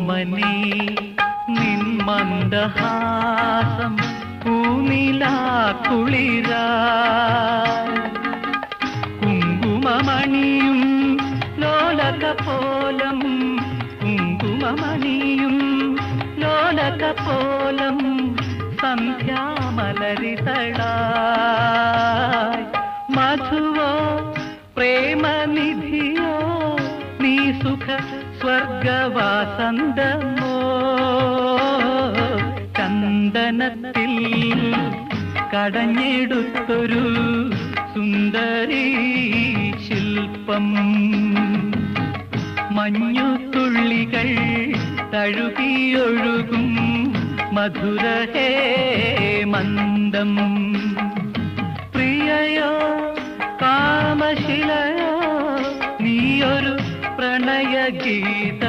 ഓമനേ നിൻ മന്ദഹാസം പൂനിലാക്കുളിരായി കുങ്കുമമണിയും ലോലകപോലം കുങ്കുമമണിയും ലോലകപോലം സന്ധ്യാമലരിതളായി മധുവോ പ്രേമനിധിയോ നീ സുഖ സ്വർഗവാസന്തമോ ചന്ദനത്തിൽ കടഞ്ഞെടുത്തൊരു സുന്ദരീ ശില്പം മഞ്ഞുതുള്ളികൾ തഴുകിയൊഴുകും മധുരഹേ മന്ദം പ്രിയയോ കാമശിലയോ നീയൊരു പ്രണയഗീത